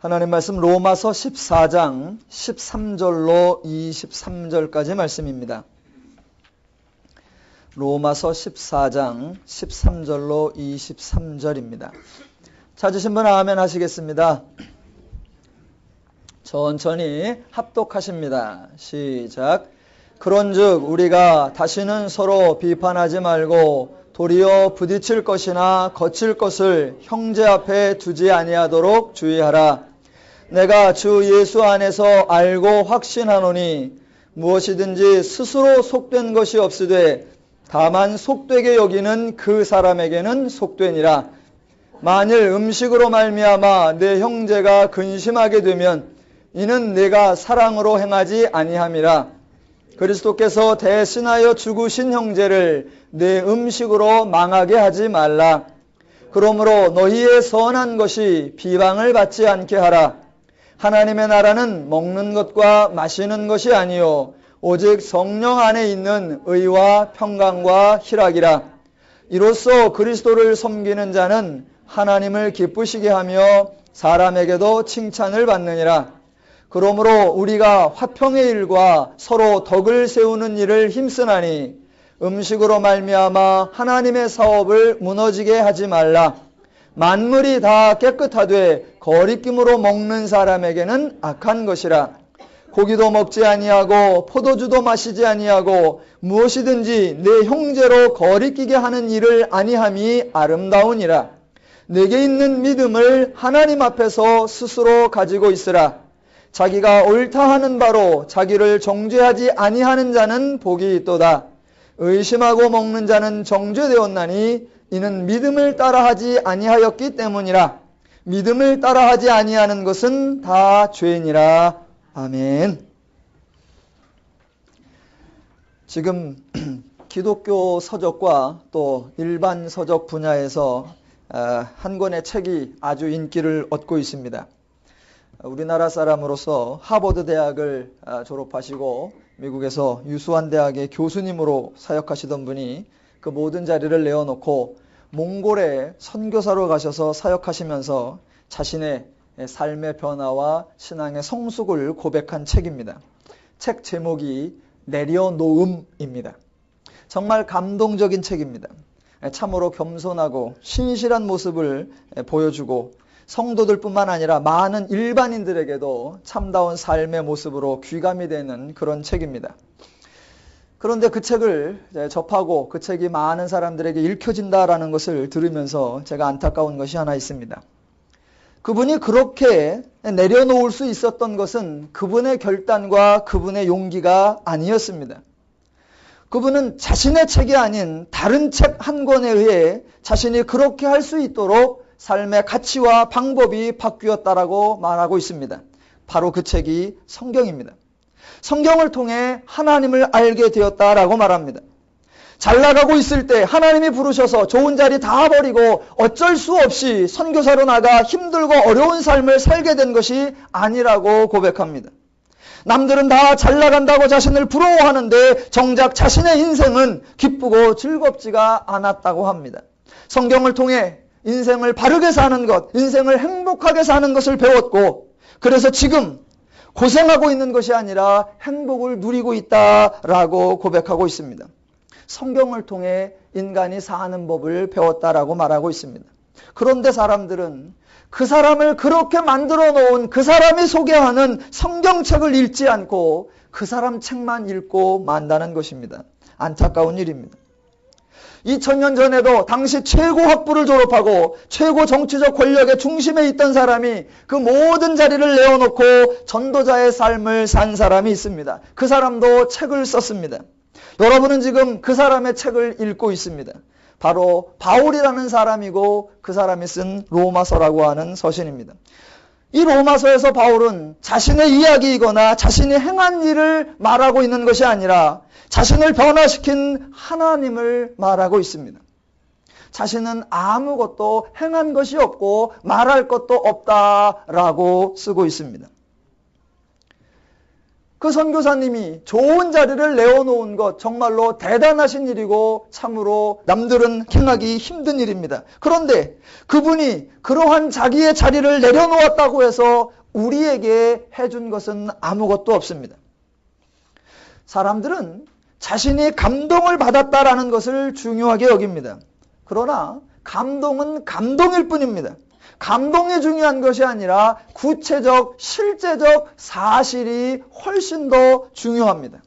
하나님 말씀 로마서 14장 13절로 23절까지 말씀입니다. 로마서 14장 13절로 23절입니다. 찾으신 분 아멘 하시겠습니다. 천천히 합독하십니다. 시작. 그런즉 우리가 다시는 서로 비판하지 말고 도리어 부딪힐 것이나 거칠 것을 형제 앞에 두지 아니하도록 주의하라. 내가 주 예수 안에서 알고 확신하노니 무엇이든지 스스로 속된 것이 없으되 다만 속되게 여기는 그 사람에게는 속되니라. 만일 음식으로 말미암아 내 형제가 근심하게 되면 이는 내가 사랑으로 행하지 아니함이라. 그리스도께서 대신하여 죽으신 형제를 내 음식으로 망하게 하지 말라. 그러므로 너희의 선한 것이 비방을 받지 않게 하라. 하나님의 나라는 먹는 것과 마시는 것이 아니요 오직 성령 안에 있는 의와 평강과 희락이라. 이로써 그리스도를 섬기는 자는 하나님을 기쁘시게 하며 사람에게도 칭찬을 받느니라. 그러므로 우리가 화평의 일과 서로 덕을 세우는 일을 힘쓰나니 음식으로 말미암아 하나님의 사업을 무너지게 하지 말라. 만물이 다 깨끗하되 거리낌으로 먹는 사람에게는 악한 것이라. 고기도 먹지 아니하고 포도주도 마시지 아니하고 무엇이든지 내 형제로 거리끼게 하는 일을 아니함이 아름다우니라. 내게 있는 믿음을 하나님 앞에서 스스로 가지고 있으라. 자기가 옳다 하는 바로 자기를 정죄하지 아니하는 자는 복이 있도다. 의심하고 먹는 자는 정죄되었나니 이는 믿음을 따라하지 아니하였기 때문이라. 믿음을 따라하지 아니하는 것은 다 죄니라. 아멘. 지금 기독교 서적과 또 일반 서적 분야에서 한 권의 책이 아주 인기를 얻고 있습니다. 우리나라 사람으로서 하버드 대학을 졸업하시고 미국에서 유수한 대학의 교수님으로 사역하시던 분이 그 모든 자리를 내어놓고 몽골에 선교사로 가셔서 사역하시면서 자신의 삶의 변화와 신앙의 성숙을 고백한 책입니다. 책 제목이 내려놓음입니다. 정말 감동적인 책입니다. 참으로 겸손하고 신실한 모습을 보여주고 성도들뿐만 아니라 많은 일반인들에게도 참다운 삶의 모습으로 귀감이 되는 그런 책입니다. 그런데 그 책을 접하고 그 책이 많은 사람들에게 읽혀진다라는 것을 들으면서 제가 안타까운 것이 하나 있습니다. 그분이 그렇게 내려놓을 수 있었던 것은 그분의 결단과 그분의 용기가 아니었습니다. 그분은 자신의 책이 아닌 다른 책 한 권에 의해 자신이 그렇게 할 수 있도록 삶의 가치와 방법이 바뀌었다라고 말하고 있습니다. 바로 그 책이 성경입니다. 성경을 통해 하나님을 알게 되었다라고 말합니다. 잘 나가고 있을 때 하나님이 부르셔서 좋은 자리 다 버리고 어쩔 수 없이 선교사로 나가 힘들고 어려운 삶을 살게 된 것이 아니라고 고백합니다. 남들은 다 잘 나간다고 자신을 부러워하는데 정작 자신의 인생은 기쁘고 즐겁지가 않았다고 합니다. 성경을 통해 인생을 바르게 사는 것, 인생을 행복하게 사는 것을 배웠고 그래서 지금 고생하고 있는 것이 아니라 행복을 누리고 있다라고 고백하고 있습니다. 성경을 통해 인간이 사는 법을 배웠다라고 말하고 있습니다. 그런데 사람들은 그 사람을 그렇게 만들어 놓은 그 사람이 소개하는 성경책을 읽지 않고 그 사람 책만 읽고 만다는 것입니다. 안타까운 일입니다. 2000년 전에도 당시 최고 학부를 졸업하고 최고 정치적 권력의 중심에 있던 사람이 그 모든 자리를 내어놓고 전도자의 삶을 산 사람이 있습니다. 그 사람도 책을 썼습니다. 여러분은 지금 그 사람의 책을 읽고 있습니다. 바로 바울이라는 사람이고 그 사람이 쓴 로마서라고 하는 서신입니다. 이 로마서에서 바울은 자신의 이야기이거나 자신이 행한 일을 말하고 있는 것이 아니라 자신을 변화시킨 하나님을 말하고 있습니다. 자신은 아무것도 행한 것이 없고 말할 것도 없다라고 쓰고 있습니다. 그 선교사님이 좋은 자리를 내어놓은 것 정말로 대단하신 일이고 참으로 남들은 행하기 힘든 일입니다. 그런데 그분이 그러한 자기의 자리를 내려놓았다고 해서 우리에게 해준 것은 아무것도 없습니다. 사람들은 자신이 감동을 받았다라는 것을 중요하게 여깁니다. 그러나 감동은 감동일 뿐입니다. 감동이 중요한 것이 아니라 구체적, 실제적 사실이 훨씬 더 중요합니다.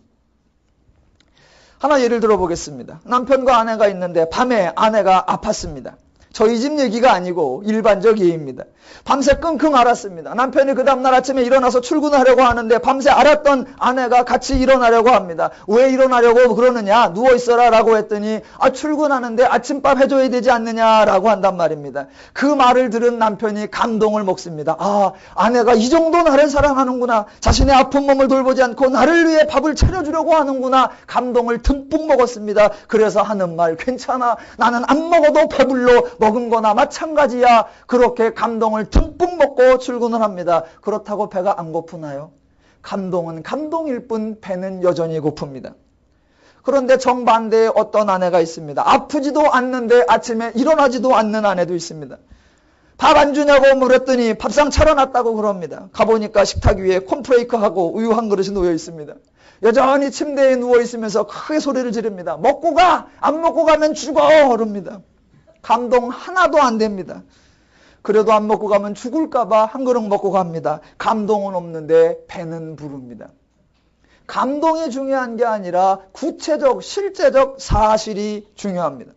하나 예를 들어 보겠습니다. 남편과 아내가 있는데 밤에 아내가 아팠습니다. 저희 집 얘기가 아니고 일반적 예입니다. 밤새 끙끙 앓았습니다. 남편이 그 다음날 아침에 일어나서 출근하려고 하는데 밤새 앓았던 아내가 같이 일어나려고 합니다. 왜 일어나려고 그러느냐? 누워있어라 라고 했더니 출근하는데 아침밥 해줘야 되지 않느냐 라고 한단 말입니다. 그 말을 들은 남편이 감동을 먹습니다. 아내가 이 정도 나를 사랑하는구나. 자신의 아픈 몸을 돌보지 않고 나를 위해 밥을 차려주려고 하는구나. 감동을 듬뿍 먹었습니다. 그래서 하는 말, 괜찮아. 나는 안 먹어도 배불러. 먹은 거나 마찬가지야. 그렇게 감동을 듬뿍 먹고 출근을 합니다. 그렇다고 배가 안 고프나요? 감동은 감동일 뿐 배는 여전히 고픕니다. 그런데 정반대의 어떤 아내가 있습니다. 아프지도 않는데 아침에 일어나지도 않는 아내도 있습니다. 밥 안 주냐고 물었더니 밥상 차려놨다고 그럽니다. 가보니까 식탁 위에 콘프레이크하고 우유 한 그릇이 놓여 있습니다. 여전히 침대에 누워 있으면서 크게 소리를 지릅니다. 먹고 가! 안 먹고 가면 죽어! 그럽니다. 감동 하나도 안 됩니다. 그래도 안 먹고 가면 죽을까봐 한 그릇 먹고 갑니다. 감동은 없는데 배는 부릅니다. 감동이 중요한 게 아니라 구체적, 실제적 사실이 중요합니다.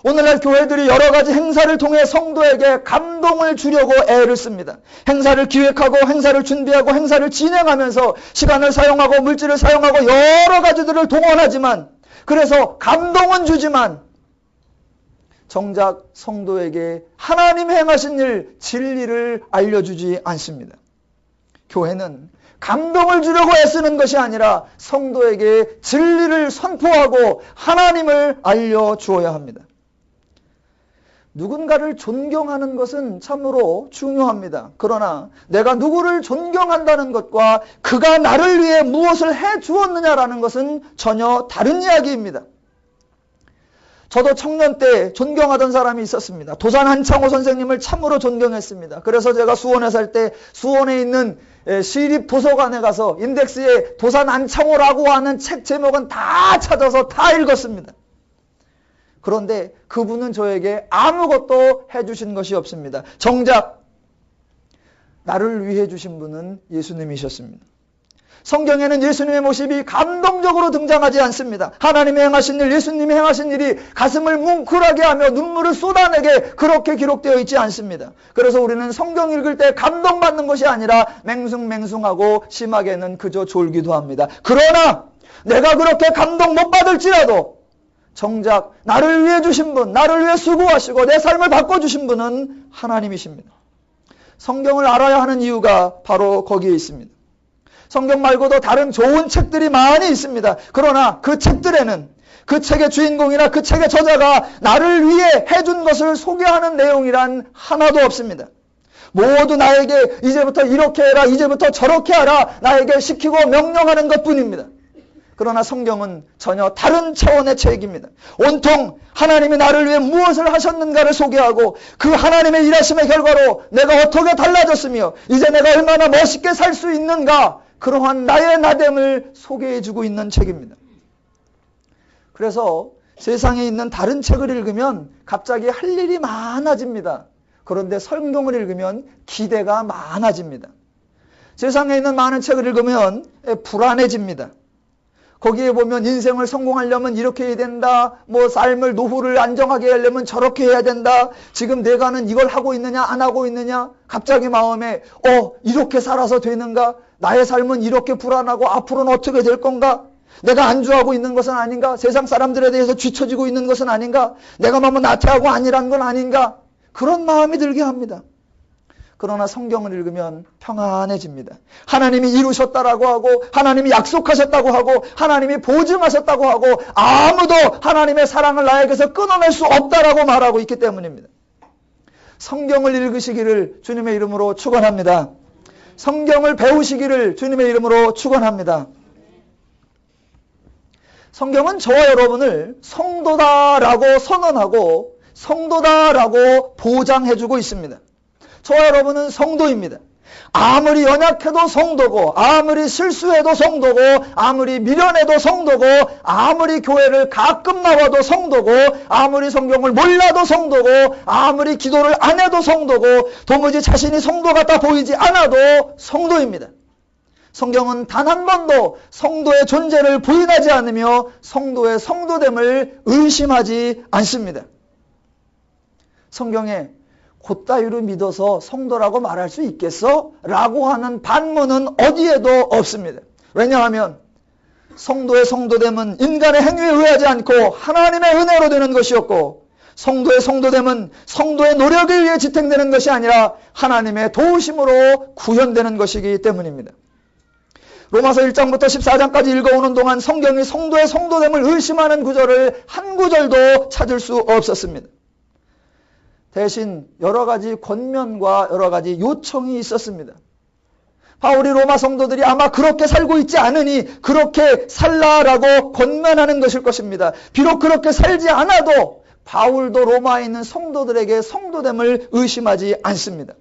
오늘날 교회들이 여러 가지 행사를 통해 성도에게 감동을 주려고 애를 씁니다. 행사를 기획하고 행사를 준비하고 행사를 진행하면서 시간을 사용하고 물질을 사용하고 여러 가지들을 동원하지만 그래서 감동은 주지만 정작 성도에게 하나님 행하신 일, 진리를 알려주지 않습니다. 교회는 감동을 주려고 애쓰는 것이 아니라 성도에게 진리를 선포하고 하나님을 알려주어야 합니다. 누군가를 존경하는 것은 참으로 중요합니다. 그러나 내가 누구를 존경한다는 것과 그가 나를 위해 무엇을 해 주었느냐라는 것은 전혀 다른 이야기입니다. 저도 청년 때 존경하던 사람이 있었습니다. 도산 한창호 선생님을 참으로 존경했습니다. 그래서 제가 수원에 살 때 수원에 있는 시립 도서관에 가서 인덱스에 도산 한창호라고 하는 책 제목은 다 찾아서 다 읽었습니다. 그런데 그분은 저에게 아무것도 해주신 것이 없습니다. 정작 나를 위해 주신 분은 예수님이셨습니다. 성경에는 예수님의 모습이 감동적으로 등장하지 않습니다. 하나님이 행하신 일, 예수님이 행하신 일이 가슴을 뭉클하게 하며 눈물을 쏟아내게 그렇게 기록되어 있지 않습니다. 그래서 우리는 성경 읽을 때 감동받는 것이 아니라 맹숭맹숭하고 심하게는 그저 졸기도 합니다. 그러나 내가 그렇게 감동 못 받을지라도 정작 나를 위해 주신 분, 나를 위해 수고하시고 내 삶을 바꿔주신 분은 하나님이십니다. 성경을 알아야 하는 이유가 바로 거기에 있습니다. 성경 말고도 다른 좋은 책들이 많이 있습니다. 그러나 그 책들에는 그 책의 주인공이나 그 책의 저자가 나를 위해 해준 것을 소개하는 내용이란 하나도 없습니다. 모두 나에게 이제부터 이렇게 해라, 이제부터 저렇게 하라, 나에게 시키고 명령하는 것뿐입니다. 그러나 성경은 전혀 다른 차원의 책입니다. 온통 하나님이 나를 위해 무엇을 하셨는가를 소개하고 그 하나님의 일하심의 결과로 내가 어떻게 달라졌으며 이제 내가 얼마나 멋있게 살 수 있는가, 그러한 나의 나됨을 소개해주고 있는 책입니다. 그래서 세상에 있는 다른 책을 읽으면 갑자기 할 일이 많아집니다. 그런데 성경을 읽으면 기대가 많아집니다. 세상에 있는 많은 책을 읽으면 불안해집니다. 거기에 보면 인생을 성공하려면 이렇게 해야 된다. 삶을 노후를 안정하게 하려면 저렇게 해야 된다. 지금 내가는 이걸 하고 있느냐 안 하고 있느냐. 갑자기 마음에 이렇게 살아서 되는가? 나의 삶은 이렇게 불안하고 앞으로는 어떻게 될 건가? 내가 안주하고 있는 것은 아닌가? 세상 사람들에 대해서 뒤처지고 있는 것은 아닌가? 내가 너무 나태하고 아니란 건 아닌가? 그런 마음이 들게 합니다. 그러나 성경을 읽으면 평안해집니다. 하나님이 이루셨다라고 하고 하나님이 약속하셨다고 하고 하나님이 보증하셨다고 하고 아무도 하나님의 사랑을 나에게서 끊어낼 수 없다라고 말하고 있기 때문입니다. 성경을 읽으시기를 주님의 이름으로 축원합니다. 성경을 배우시기를 주님의 이름으로 축원합니다. 성경은 저와 여러분을 성도다라고 선언하고 성도다라고 보장해주고 있습니다. 저와 여러분은 성도입니다. 아무리 연약해도 성도고, 아무리 실수해도 성도고, 아무리 미련해도 성도고, 아무리 교회를 가끔 나와도 성도고, 아무리 성경을 몰라도 성도고, 아무리 기도를 안 해도 성도고, 도무지 자신이 성도 같아 보이지 않아도 성도입니다. 성경은 단 한 번도 성도의 존재를 부인하지 않으며 성도의 성도됨을 의심하지 않습니다. 성경에 곧다이로 믿어서 성도라고 말할 수 있겠어? 라고 하는 반문은 어디에도 없습니다. 왜냐하면 성도의 성도됨은 인간의 행위에 의하지 않고 하나님의 은혜로 되는 것이었고, 성도의 성도됨은 성도의 노력에 의해 지탱되는 것이 아니라 하나님의 도우심으로 구현되는 것이기 때문입니다. 로마서 1장부터 14장까지 읽어오는 동안 성경이 성도의 성도됨을 의심하는 구절을 한 구절도 찾을 수 없었습니다. 대신 여러 가지 권면과 여러 가지 요청이 있었습니다. 바울이 로마 성도들이 아마 그렇게 살고 있지 않으니 그렇게 살라라고 권면하는 것일 것입니다. 비록 그렇게 살지 않아도 바울도 로마에 있는 성도들에게 성도됨을 의심하지 않습니다.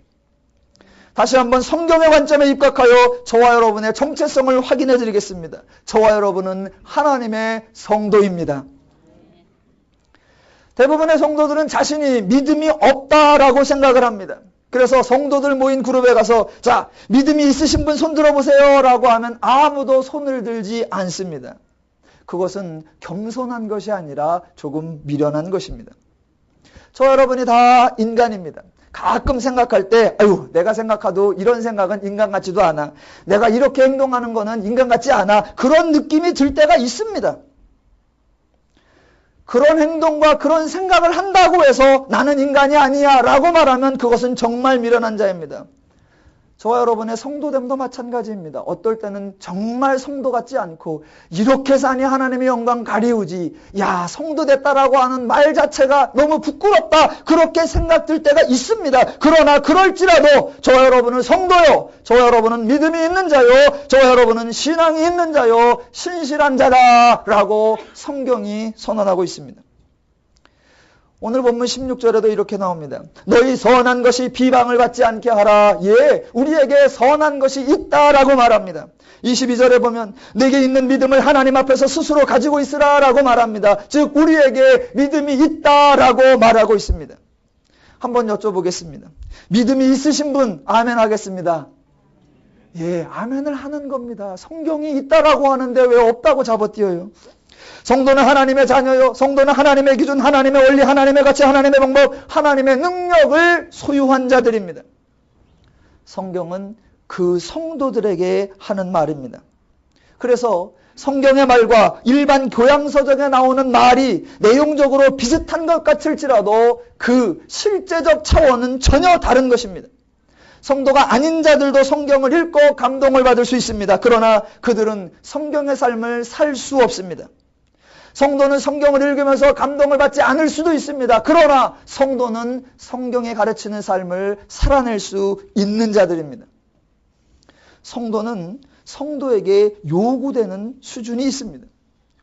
다시 한번 성경의 관점에 입각하여 저와 여러분의 정체성을 확인해 드리겠습니다. 저와 여러분은 하나님의 성도입니다. 대부분의 성도들은 자신이 믿음이 없다라고 생각을 합니다. 그래서 성도들 모인 그룹에 가서 자, 믿음이 있으신 분 손 들어보세요 라고 하면 아무도 손을 들지 않습니다. 그것은 겸손한 것이 아니라 조금 미련한 것입니다. 저 여러분이 다 인간입니다. 가끔 생각할 때 아유, 내가 생각해도 이런 생각은 인간 같지도 않아. 내가 이렇게 행동하는 거는 인간 같지 않아. 그런 느낌이 들 때가 있습니다. 그런 행동과 그런 생각을 한다고 해서 나는 인간이 아니야 라고 말하면 그것은 정말 미련한 자입니다. 저와 여러분의 성도됨도 마찬가지입니다. 어떨 때는 정말 성도 같지 않고 이렇게 사니 하나님의 영광 가리우지, 야 성도 됐다라고 하는 말 자체가 너무 부끄럽다, 그렇게 생각될 때가 있습니다. 그러나 그럴지라도 저와 여러분은 성도요, 저와 여러분은 믿음이 있는 자요, 저와 여러분은 신앙이 있는 자요, 신실한 자다라고 성경이 선언하고 있습니다. 오늘 본문 16절에도 이렇게 나옵니다. 너희 선한 것이 비방을 받지 않게 하라. 예, 우리에게 선한 것이 있다라고 말합니다. 22절에 보면 내게 있는 믿음을 하나님 앞에서 스스로 가지고 있으라 라고 말합니다. 즉 우리에게 믿음이 있다라고 말하고 있습니다. 한번 여쭤보겠습니다. 믿음이 있으신 분 아멘 하겠습니다. 예, 아멘을 하는 겁니다. 성경이 있다라고 하는데 왜 없다고 잡아띄어요? 성도는 하나님의 자녀요, 성도는 하나님의 기준, 하나님의 원리, 하나님의 가치, 하나님의 방법, 하나님의 능력을 소유한 자들입니다. 성경은 그 성도들에게 하는 말입니다. 그래서 성경의 말과 일반 교양서적에 나오는 말이 내용적으로 비슷한 것 같을지라도 그 실제적 차원은 전혀 다른 것입니다. 성도가 아닌 자들도 성경을 읽고 감동을 받을 수 있습니다. 그러나 그들은 성경의 삶을 살 수 없습니다. 성도는 성경을 읽으면서 감동을 받지 않을 수도 있습니다. 그러나 성도는 성경에 가르치는 삶을 살아낼 수 있는 자들입니다. 성도는 성도에게 요구되는 수준이 있습니다.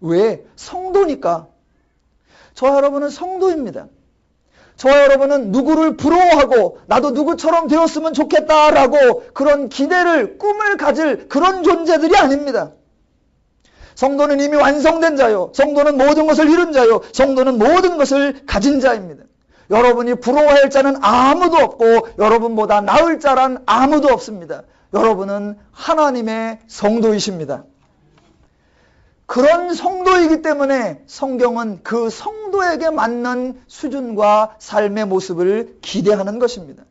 왜? 성도니까. 저와 여러분은 성도입니다. 저와 여러분은 누구를 부러워하고 나도 누구처럼 되었으면 좋겠다라고 그런 기대를, 꿈을 가질 그런 존재들이 아닙니다. 성도는 이미 완성된 자요, 성도는 모든 것을 이룬 자요, 성도는 모든 것을 가진 자입니다. 여러분이 부러워할 자는 아무도 없고 여러분보다 나을 자란 아무도 없습니다. 여러분은 하나님의 성도이십니다. 그런 성도이기 때문에 성경은 그 성도에게 맞는 수준과 삶의 모습을 기대하는 것입니다.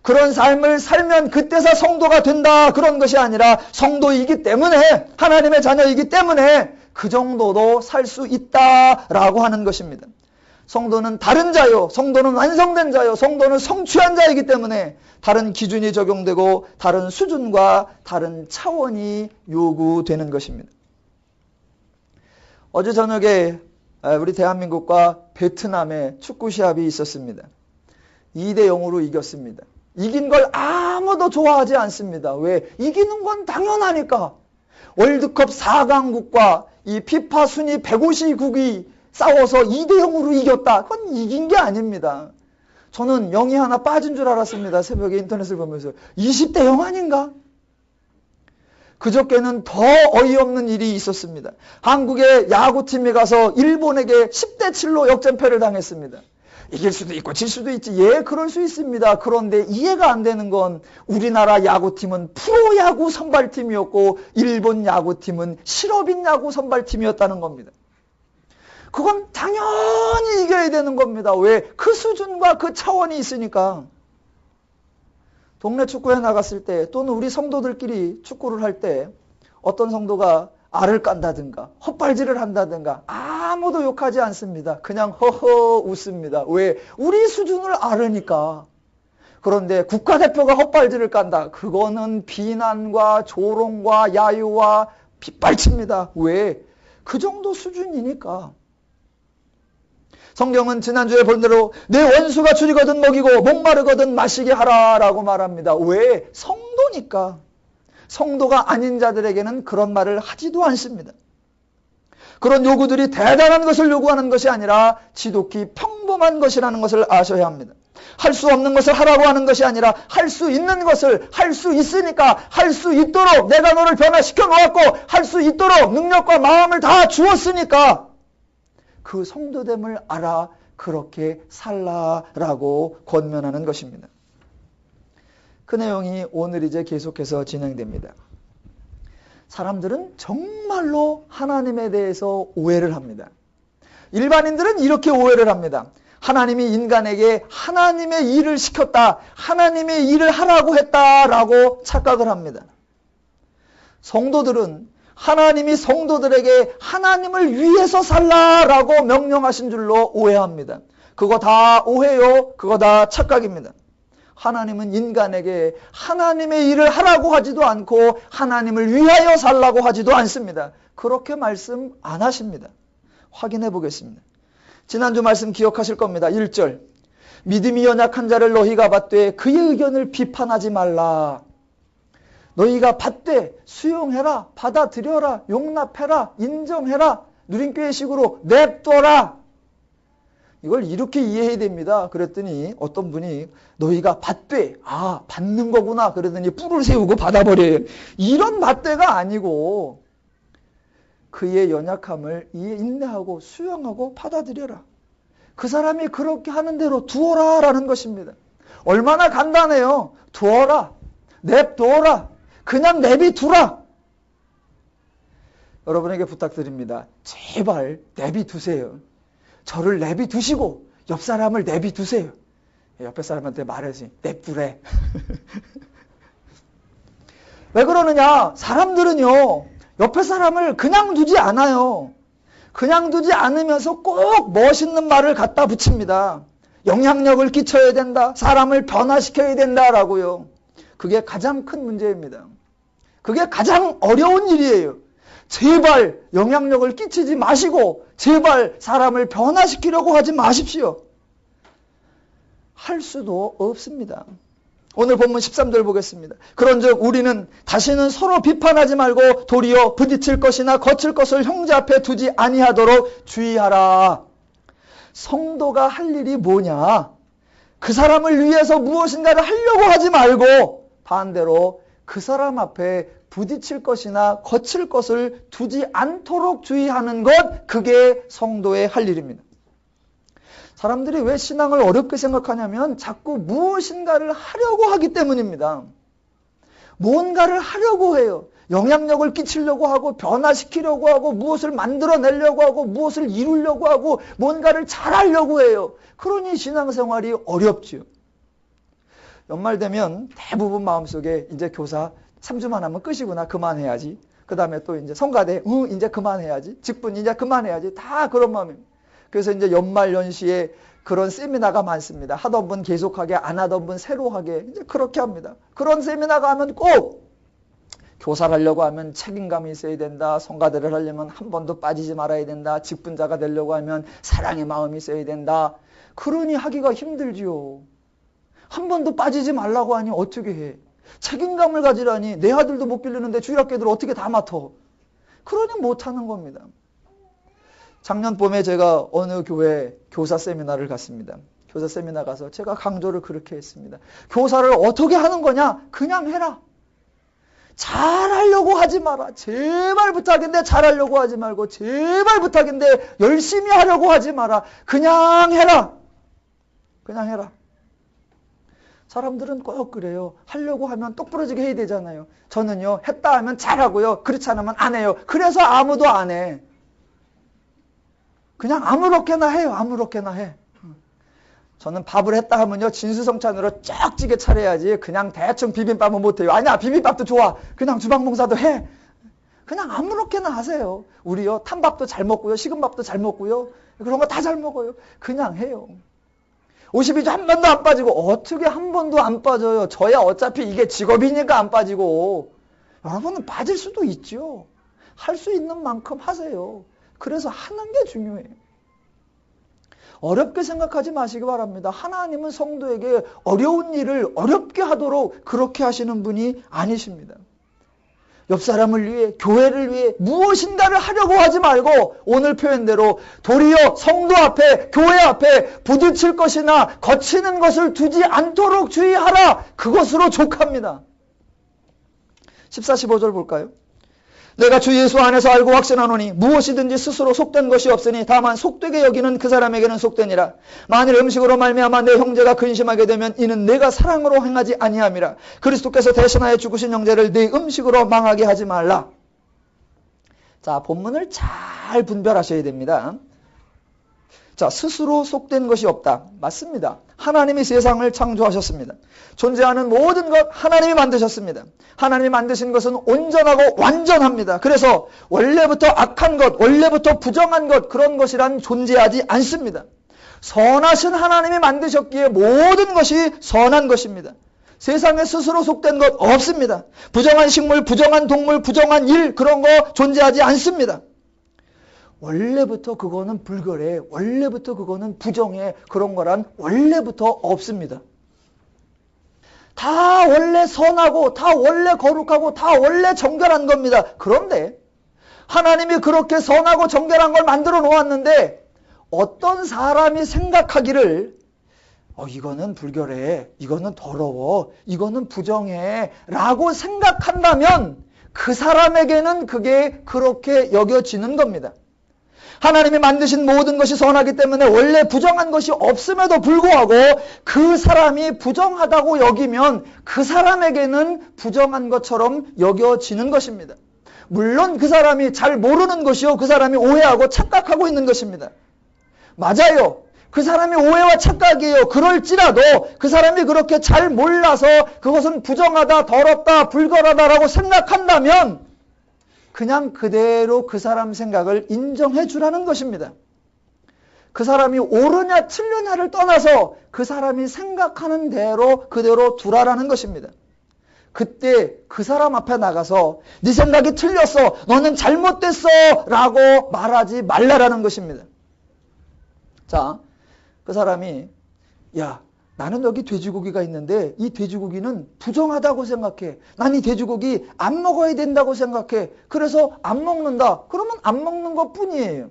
그런 삶을 살면 그때서 성도가 된다, 그런 것이 아니라 성도이기 때문에, 하나님의 자녀이기 때문에 그 정도도 살 수 있다라고 하는 것입니다. 성도는 다른 자요, 성도는 완성된 자요, 성도는 성취한 자이기 때문에 다른 기준이 적용되고 다른 수준과 다른 차원이 요구되는 것입니다. 어제 저녁에 우리 대한민국과 베트남의 축구 시합이 있었습니다. 2대 0으로 이겼습니다. 이긴 걸 아무도 별로 좋아하지 않습니다. 왜? 이기는 건 당연하니까. 월드컵 4강국과 이 피파 순위 150국이 싸워서 2대0으로 이겼다. 그건 이긴 게 아닙니다. 저는 0이 하나 빠진 줄 알았습니다. 새벽에 인터넷을 보면서. 20대0 아닌가? 그저께는 더 어이없는 일이 있었습니다. 한국의 야구팀이 가서 일본에게 10대7로 역전패를 당했습니다. 이길 수도 있고 질 수도 있지. 예, 그럴 수 있습니다. 그런데 이해가 안 되는 건 우리나라 야구팀은 프로야구 선발팀이었고 일본 야구팀은 실업인 야구 선발팀이었다는 겁니다. 그건 당연히 이겨야 되는 겁니다. 왜? 그 수준과 그 차원이 있으니까. 동네 축구에 나갔을 때 또는 우리 성도들끼리 축구를 할 때 어떤 성도가 알을 깐다든가 헛발질을 한다든가 아무도 욕하지 않습니다. 그냥 허허 웃습니다. 왜? 우리 수준을 알으니까. 그런데 국가대표가 헛발질을 깐다. 그거는 비난과 조롱과 야유와 빗발칩니다. 왜? 그 정도 수준이니까. 성경은 지난주에 본 대로 내 원수가 줄이거든 먹이고 목마르거든 마시게 하라라고 말합니다. 왜? 성도니까. 성도가 아닌 자들에게는 그런 말을 하지도 않습니다. 그런 요구들이 대단한 것을 요구하는 것이 아니라 지독히 평범한 것이라는 것을 아셔야 합니다. 할 수 없는 것을 하라고 하는 것이 아니라 할 수 있는 것을 할 수 있으니까 할 수 있도록 내가 너를 변화시켜 놓았고 할 수 있도록 능력과 마음을 다 주었으니까 그 성도됨을 알아 그렇게 살라라고 권면하는 것입니다. 그 내용이 오늘 이제 계속해서 진행됩니다. 사람들은 정말로 하나님에 대해서 오해를 합니다. 일반인들은 이렇게 오해를 합니다. 하나님이 인간에게 하나님의 일을 시켰다, 하나님의 일을 하라고 했다라고 착각을 합니다. 성도들은 하나님이 성도들에게 하나님을 위해서 살라라고 명령하신 줄로 오해합니다. 그거 다 오해요. 그거 다 착각입니다. 하나님은 인간에게 하나님의 일을 하라고 하지도 않고 하나님을 위하여 살라고 하지도 않습니다. 그렇게 말씀 안 하십니다. 확인해 보겠습니다. 지난주 말씀 기억하실 겁니다. 1절. 믿음이 연약한 자를 너희가 받되 그의 의견을 비판하지 말라. 너희가 받되 수용해라, 받아들여라, 용납해라, 인정해라, 누린교회식으로 냅둬라. 이걸 이렇게 이해해야 됩니다. 그랬더니 어떤 분이 너희가 받되, 아 받는 거구나 그러더니 뿔을 세우고 받아버려요. 이런 받되가 아니고 그의 연약함을 인내하고 수용하고 받아들여라. 그 사람이 그렇게 하는 대로 두어라 라는 것입니다. 얼마나 간단해요. 두어라, 냅둬라, 그냥 내비두라. 여러분에게 부탁드립니다. 제발 내비두세요. 저를 내비두시고 옆 사람을 내비두세요. 옆에 사람한테 말하지. 냅두래. 왜 그러느냐? 사람들은요. 옆에 사람을 그냥 두지 않아요. 그냥 두지 않으면서 꼭 멋있는 말을 갖다 붙입니다. 영향력을 끼쳐야 된다. 사람을 변화시켜야 된다라고요. 그게 가장 큰 문제입니다. 그게 가장 어려운 일이에요. 제발 영향력을 끼치지 마시고 제발 사람을 변화시키려고 하지 마십시오. 할 수도 없습니다. 오늘 본문 13절 보겠습니다. 그런즉 우리는 다시는 서로 비판하지 말고 도리어 부딪힐 것이나 거칠 것을 형제 앞에 두지 아니하도록 주의하라. 성도가 할 일이 뭐냐? 그 사람을 위해서 무엇인가를 하려고 하지 말고 반대로 그 사람 앞에 부딪힐 것이나 거칠 것을 두지 않도록 주의하는 것, 그게 성도의 할 일입니다. 사람들이 왜 신앙을 어렵게 생각하냐면 자꾸 무엇인가를 하려고 하기 때문입니다. 무언가를 하려고 해요. 영향력을 끼치려고 하고 변화시키려고 하고 무엇을 만들어내려고 하고 무엇을 이루려고 하고 뭔가를 잘하려고 해요. 그러니 신앙생활이 어렵죠. 연말 되면 대부분 마음속에 이제 교사 3주만 하면 끝이구나. 그만해야지. 그 다음에 또 이제 성가대, 이제 그만해야지. 직분 이제 그만해야지. 다 그런 마음입니다. 그래서 이제 연말 연시에 그런 세미나가 많습니다. 하던 분 계속하게, 안 하던 분 새로 하게. 이제 그렇게 합니다. 그런 세미나가 하면 꼭 교사를 하려고 하면 책임감이 있어야 된다. 성가대를 하려면 한 번도 빠지지 말아야 된다. 직분자가 되려고 하면 사랑의 마음이 있어야 된다. 그러니 하기가 힘들지요. 한 번도 빠지지 말라고 하니 어떻게 해? 책임감을 가지라니 내 아들도 못 기르는데 주일학교 애들 어떻게 다 맡아. 그러니 못하는 겁니다. 작년 봄에 제가 어느 교회 교사 세미나를 갔습니다. 교사 세미나 가서 제가 강조를 그렇게 했습니다. 교사를 어떻게 하는 거냐? 그냥 해라. 잘하려고 하지 마라. 제발 부탁인데 잘하려고 하지 말고 제발 부탁인데 열심히 하려고 하지 마라. 그냥 해라. 그냥 해라. 사람들은 꼭 그래요. 하려고 하면 똑부러지게 해야 되잖아요. 저는요, 했다 하면 잘하고요. 그렇지 않으면 안 해요. 그래서 아무도 안 해. 그냥 아무렇게나 해요. 아무렇게나 해. 저는 밥을 했다 하면요, 진수성찬으로 쫙지게 차려야지. 그냥 대충 비빔밥은 못해요. 아니야, 비빔밥도 좋아. 그냥 주방봉사도 해. 그냥 아무렇게나 하세요. 우리요, 탄밥도 잘 먹고요. 식은 밥도 잘 먹고요. 그런 거 다 잘 먹어요. 그냥 해요. 52주 한 번도 안 빠지고 어떻게 한 번도 안 빠져요. 저야 어차피 이게 직업이니까 안 빠지고. 여러분은 빠질 수도 있죠. 할 수 있는 만큼 하세요. 그래서 하는 게 중요해요. 어렵게 생각하지 마시기 바랍니다. 하나님은 성도에게 어려운 일을 어렵게 하도록 그렇게 하시는 분이 아니십니다. 옆 사람을 위해, 교회를 위해 무엇인가를 하려고 하지 말고 오늘 표현대로 도리어 성도 앞에, 교회 앞에 부딪힐 것이나 거치는 것을 두지 않도록 주의하라. 그것으로 족합니다. 14, 15절 볼까요? 내가 주 예수 안에서 알고 확신하노니 무엇이든지 스스로 속된 것이 없으니 다만 속되게 여기는 그 사람에게는 속되니라. 만일 음식으로 말미암아 내 형제가 근심하게 되면 이는 내가 사랑으로 행하지 아니함이라. 그리스도께서 대신하여 죽으신 형제를 네 음식으로 망하게 하지 말라. 자, 본문을 잘 분별하셔야 됩니다. 자, 스스로 속된 것이 없다. 맞습니다. 하나님이 세상을 창조하셨습니다. 존재하는 모든 것 하나님이 만드셨습니다. 하나님이 만드신 것은 온전하고 완전합니다. 그래서 원래부터 악한 것, 원래부터 부정한 것, 그런 것이란 존재하지 않습니다. 선하신 하나님이 만드셨기에 모든 것이 선한 것입니다. 세상에 스스로 속된 것 없습니다. 부정한 식물, 부정한 동물, 부정한 일, 그런 거 존재하지 않습니다. 원래부터 그거는 불결해, 원래부터 그거는 부정해, 그런 거란 원래부터 없습니다. 다 원래 선하고 다 원래 거룩하고 다 원래 정결한 겁니다. 그런데 하나님이 그렇게 선하고 정결한 걸 만들어 놓았는데 어떤 사람이 생각하기를 이거는 불결해, 이거는 더러워, 이거는 부정해 라고 생각한다면 그 사람에게는 그게 그렇게 여겨지는 겁니다. 하나님이 만드신 모든 것이 선하기 때문에 원래 부정한 것이 없음에도 불구하고 그 사람이 부정하다고 여기면 그 사람에게는 부정한 것처럼 여겨지는 것입니다. 물론 그 사람이 잘 모르는 것이요, 그 사람이 오해하고 착각하고 있는 것입니다. 맞아요. 그 사람이 오해와 착각이에요. 그럴지라도 그 사람이 그렇게 잘 몰라서 그것은 부정하다, 더럽다, 불결하다라고 생각한다면 그냥 그대로 그 사람 생각을 인정해 주라는 것입니다. 그 사람이 옳으냐 틀리냐를 떠나서 그 사람이 생각하는 대로 그대로 두라라는 것입니다. 그때 그 사람 앞에 나가서 네 생각이 틀렸어, 너는 잘못됐어 라고 말하지 말라라는 것입니다. 자, 그 사람이 야, 나는 여기 돼지고기가 있는데 이 돼지고기는 부정하다고 생각해. 난 이 돼지고기 안 먹어야 된다고 생각해. 그래서 안 먹는다. 그러면 안 먹는 것뿐이에요.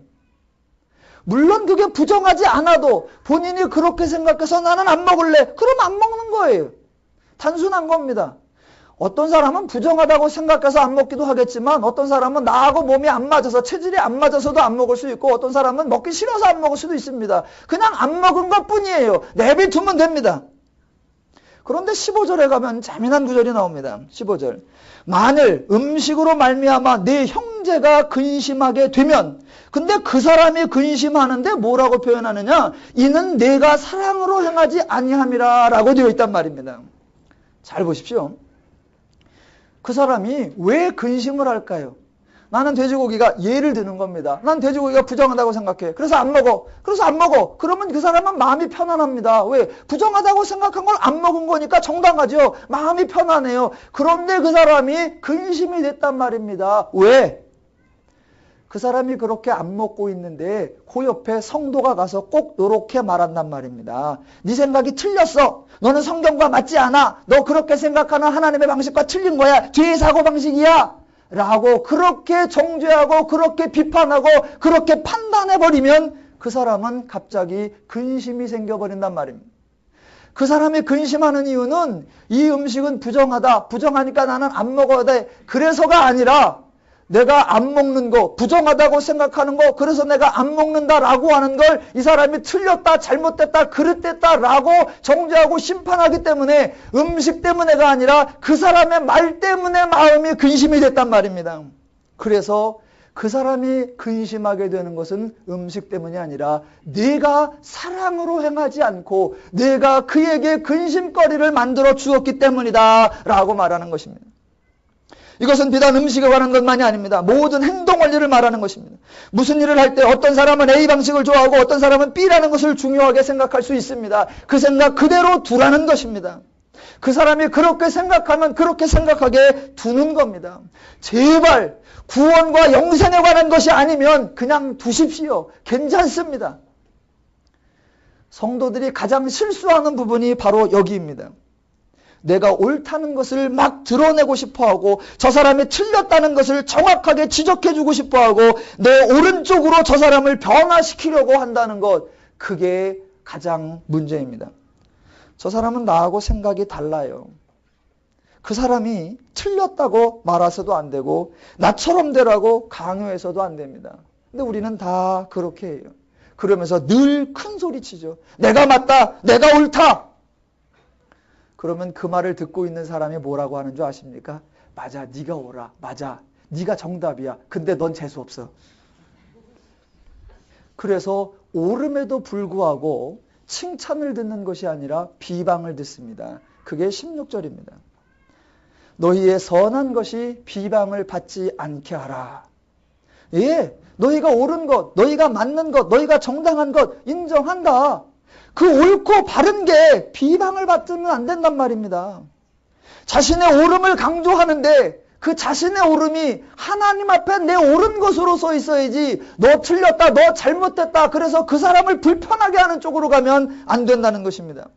물론 그게 부정하지 않아도 본인이 그렇게 생각해서 나는 안 먹을래. 그럼 안 먹는 거예요. 단순한 겁니다. 어떤 사람은 부정하다고 생각해서 안 먹기도 하겠지만 어떤 사람은 나하고 몸이 안 맞아서 체질이 안 맞아서도 안 먹을 수 있고 어떤 사람은 먹기 싫어서 안 먹을 수도 있습니다. 그냥 안 먹은 것뿐이에요. 내비두면 됩니다. 그런데 15절에 가면 재미난 구절이 나옵니다. 15절. 만일 음식으로 말미암아 내 형제가 근심하게 되면, 근데 그 사람이 근심하는데 뭐라고 표현하느냐? 이는 내가 사랑으로 행하지 아니함이라 라고 되어 있단 말입니다. 잘 보십시오. 그 사람이 왜 근심을 할까요? 나는 돼지고기가, 예를 드는 겁니다. 난 돼지고기가 부정하다고 생각해. 그래서 안 먹어. 그래서 안 먹어. 그러면 그 사람은 마음이 편안합니다. 왜? 부정하다고 생각한 걸 안 먹은 거니까 정당하죠. 마음이 편안해요. 그런데 그 사람이 근심이 됐단 말입니다. 왜? 그 사람이 그렇게 안 먹고 있는데 그 옆에 성도가 가서 꼭 이렇게 말한단 말입니다. 네 생각이 틀렸어. 너는 성경과 맞지 않아. 너 그렇게 생각하는 하나님의 방식과 틀린 거야. 죄의 사고방식이야. 라고 그렇게 정죄하고 그렇게 비판하고 그렇게 판단해버리면 그 사람은 갑자기 근심이 생겨버린단 말입니다. 그 사람이 근심하는 이유는 이 음식은 부정하다. 부정하니까 나는 안 먹어야 돼. 그래서가 아니라 내가 안 먹는 거, 부정하다고 생각하는 거, 그래서 내가 안 먹는다라고 하는 걸 이 사람이 틀렸다, 잘못됐다, 그릇됐다라고 정죄하고 심판하기 때문에 음식 때문에가 아니라 그 사람의 말 때문에 마음이 근심이 됐단 말입니다. 그래서 그 사람이 근심하게 되는 것은 음식 때문이 아니라 내가 사랑으로 행하지 않고 내가 그에게 근심거리를 만들어 주었기 때문이다 라고 말하는 것입니다. 이것은 비단 음식에 관한 것만이 아닙니다. 모든 행동 원리를 말하는 것입니다. 무슨 일을 할 때 어떤 사람은 A 방식을 좋아하고 어떤 사람은 B라는 것을 중요하게 생각할 수 있습니다. 그 생각 그대로 두라는 것입니다. 그 사람이 그렇게 생각하면 그렇게 생각하게 두는 겁니다. 제발 구원과 영생에 관한 것이 아니면 그냥 두십시오. 괜찮습니다. 성도들이 가장 실수하는 부분이 바로 여기입니다. 내가 옳다는 것을 막 드러내고 싶어하고 저 사람이 틀렸다는 것을 정확하게 지적해주고 싶어하고 내 오른쪽으로 저 사람을 변화시키려고 한다는 것, 그게 가장 문제입니다. 저 사람은 나하고 생각이 달라요. 그 사람이 틀렸다고 말해서도 안 되고 나처럼 되라고 강요해서도 안 됩니다. 근데 우리는 다 그렇게 해요. 그러면서 늘 큰 소리치죠. 내가 맞다. 내가 옳다. 그러면 그 말을 듣고 있는 사람이 뭐라고 하는 줄 아십니까? 맞아, 네가 옳아. 맞아, 네가 정답이야. 근데 넌 재수없어. 그래서 옳음에도 불구하고 칭찬을 듣는 것이 아니라 비방을 듣습니다. 그게 16절입니다. 너희의 선한 것이 비방을 받지 않게 하라. 예, 너희가 옳은 것, 너희가 맞는 것, 너희가 정당한 것 인정한다. 그 옳고 바른 게 비방을 받으면 안 된단 말입니다. 자신의 옳음을 강조하는데 그 자신의 옳음이 하나님 앞에 내 옳은 것으로 서 있어야지 너 틀렸다, 너 잘못됐다, 그래서 그 사람을 불편하게 하는 쪽으로 가면 안 된다는 것입니다.